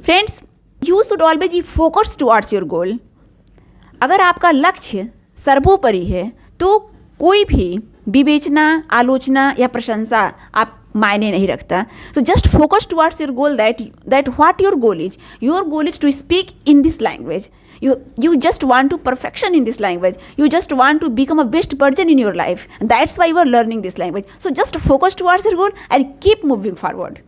Friends, you should always be focused towards your goal. अगर आपका लक्ष्य सर्वोपरि है तो कोई भी विवेचना, आलोचना या प्रशंसा आप मायने नहीं रखता. So just focus towards your goal, that what your goal is. Your goal is to speak in this language. You just want to perfection in this language. You just want to become a best person in your life. And that's why you are learning this language. So just focus towards your goal and keep moving forward.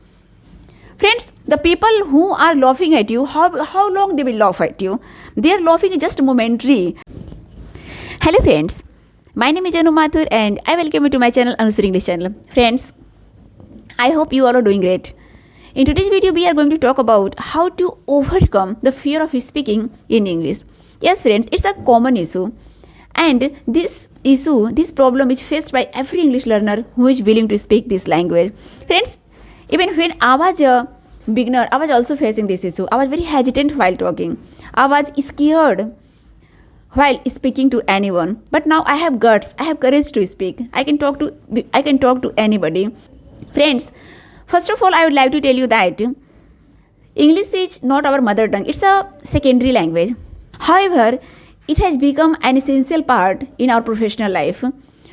Friends, the people who are laughing at you, how long they will laugh at you? Their laughing is just momentary. Hello friends, my name is Anu Mathur and I welcome you to my channel, Anu's English channel. Friends, I hope you all are doing great. In today's video, we are going to talk about how to overcome the fear of speaking in English. Yes friends, it's a common issue. And this problem is faced by every English learner who is willing to speak this language. Friends, even when I was a beginner, I was also facing this issue. I was very hesitant while talking. I was scared while speaking to anyone. But now I have guts, I have courage to speak. I can talk to anybody. Friends, first of all, I would like to tell you that English is not our mother tongue. It's a secondary language. However, it has become an essential part in our professional life.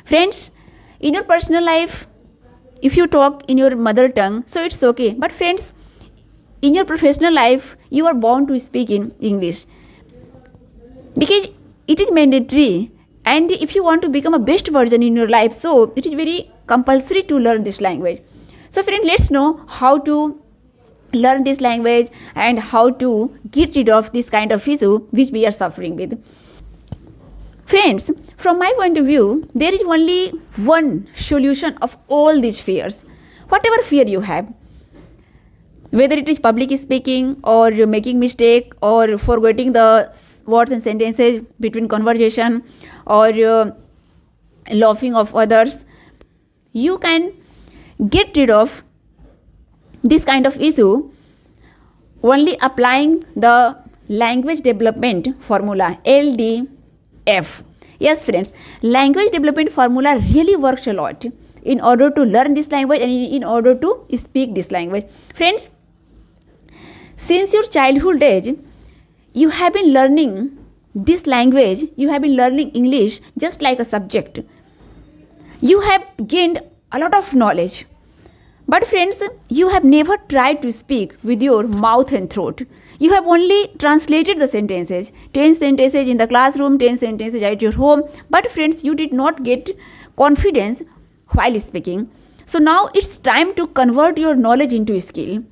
Friends, in your personal life, if you talk in your mother tongue, so it's okay. But friends, in your professional life, you are bound to speak in English because it is mandatory. And if you want to become a best version in your life, so it is very compulsory to learn this language. So friends, let's know how to learn this language and how to get rid of this kind of issue which we are suffering with. Friends, from my point of view, there is only one solution of all these fears. Whatever fear you have, whether it is public speaking or making mistake or forgetting the words and sentences between conversation or laughing of others, you can get rid of this kind of issue only applying the language development formula, LDF. Yes friends, language development formula really works a lot in order to learn this language and in order to speak this language. Friends, since your childhood age, you have been learning this language, you have been learning English just like a subject. You have gained a lot of knowledge. But friends, you have never tried to speak with your mouth and throat. You have only translated the sentences, 10 sentences in the classroom, 10 sentences at your home. But friends, you did not get confidence while speaking. So now it's time to convert your knowledge into skill.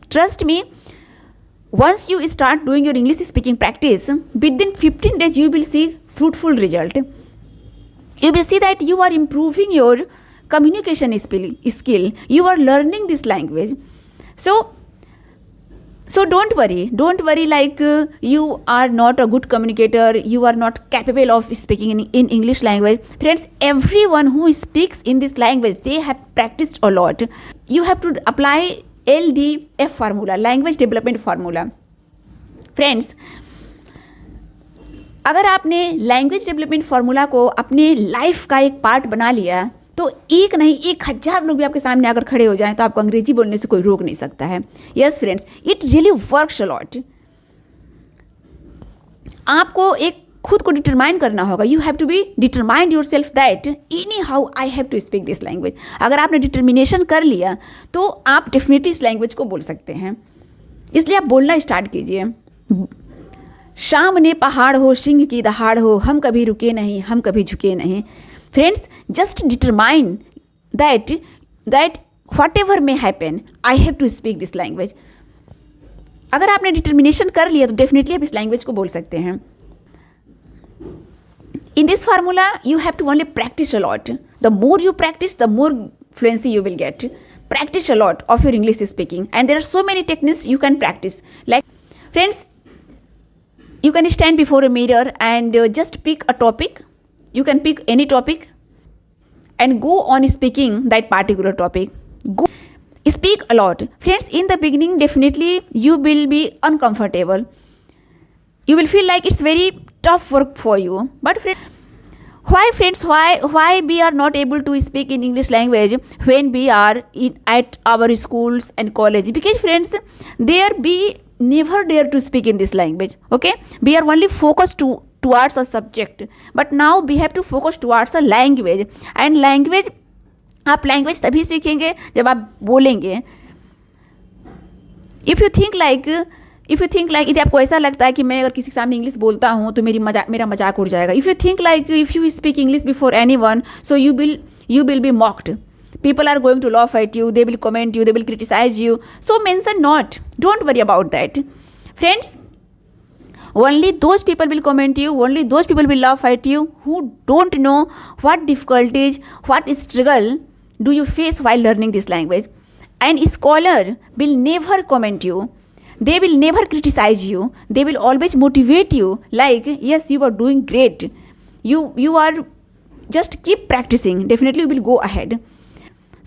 Trust me, once you start doing your English speaking practice, within 15 days you will see fruitful result. You will see that you are improving your communication skill. You are learning this language. So don't worry like you are not a good communicator, you are not capable of speaking in English language. Friends, everyone who speaks in this language, they have practiced a lot. You have to apply LDF formula, language development formula. Friends, अगर आपने language development formula को अपने life का एक part बना लिया तो एक नहीं 1000 लोग भी आपके सामने आकर खड़े हो जाएं तो आपको अंग्रेजी बोलने से कोई रोक नहीं सकता है. Yes friends, it really works a lot. आपको एक खुद को डिटरमाइन करना होगा. You have to be determined yourself that anyhow I have to speak this language. अगर आपने डिटर्मिनेशन कर लिया तो आप डेफिनेटली इस लैंग्वेज को बोल सकते हैं. इसलिए आप बोलना स्टार्ट कीजिए. सामने पहाड़ हो, सिंह की दहाड़ हो, हम कभी रुके नहीं, हम कभी झुके नहीं. Friends, just determine that whatever may happen, I have to speak this language. अगर आपने डिटर्मिनेशन कर लिया तो डेफिनेटली आप इस लैंग्वेज को बोल सकते हैं. In this formula, you have to only practice a lot. The more you practice, the more fluency you will get. Practice a lot of your English speaking. And there are so many techniques you can practice. Like, friends, you can stand before a mirror and just pick a topic. You can pick any topic and go on speaking that particular topic. Go speak a lot. Friends, in the beginning, definitely you will be uncomfortable. You will feel like it's very tough work for you. But friends, why we are not able to speak in English language when we are at our schools and college? Because friends, there never dare to speak in this language. Okay, we are only focused towards a subject, but now we have to focus towards a language. And language, आप language तभी सीखेंगे जब आप बोलेंगे. If you think like यदि आपको ऐसा लगता है कि मैं अगर किसी के सामने इंग्लिश बोलता हूँ तो मेरा मजाक उड़ जाएगा. If you think like if you speak English before any one, so you will be mocked. People are going to laugh at you, they will comment you, they will criticize you. So mention not. Don't worry about that. Friends, only those people will comment you, only those people will laugh at you who don't know what difficulties, what struggle do you face while learning this language. And scholar will never comment you. They will never criticize you. They will always motivate you like, yes, you are doing great. You are, just keep practicing. Definitely you will go ahead.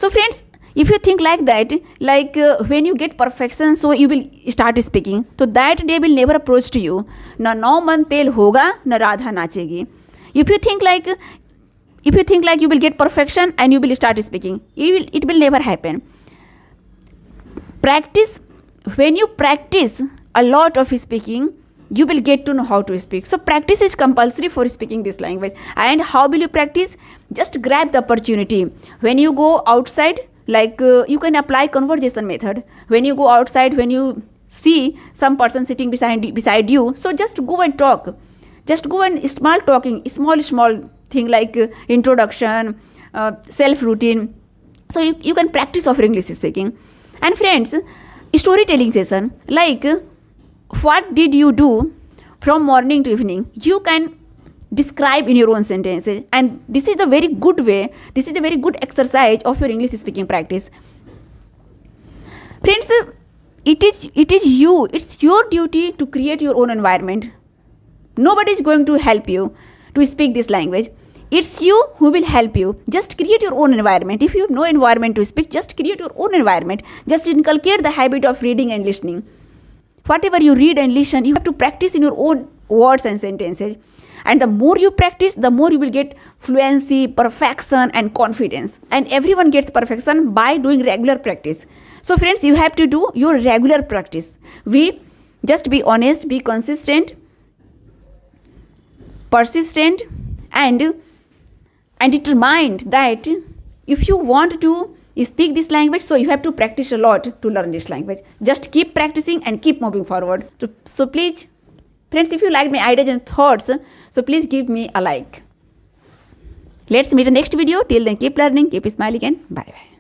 So friends, if you think like that, like when you get perfection, so you will start speaking, so that day will never approach to you. Na नौ मन तेल होगा, na Radha नाचेगी. If you think like you will get perfection and you will start speaking, it will never happen. Practice. When you practice a lot of speaking, you will get to know how to speak. So practice is compulsory for speaking this language. And how will you practice? Just grab the opportunity. When you go outside, like you can apply conversation method. When you go outside, when you see some person sitting beside you, so just go and talk. Just go and small talking, small thing like introduction, self routine. So you can practice of English speaking. And friends, storytelling session, like what did you do from morning to evening? You can describe in your own sentences, and this is the very good way, this is the very good exercise of your English speaking practice. Friends, it's your duty to create your own environment. Nobody is going to help you to speak this language. It's you who will help you. Just create your own environment. If you have no environment to speak, just create your own environment. Just inculcate the habit of reading and listening. Whatever you read and listen, you have to practice in your own words and sentences. And the more you practice, the more you will get fluency, perfection, and confidence. And everyone gets perfection by doing regular practice. So friends, you have to do your regular practice. Just be honest, be consistent, persistent, and determined that if you want to speak this language, so you have to practice a lot to learn this language. Just keep practicing and keep moving forward. So please, friends, if you like my ideas and thoughts, so please give me a like. Let's meet in the next video. Till then, keep learning, keep smiling, and bye-bye.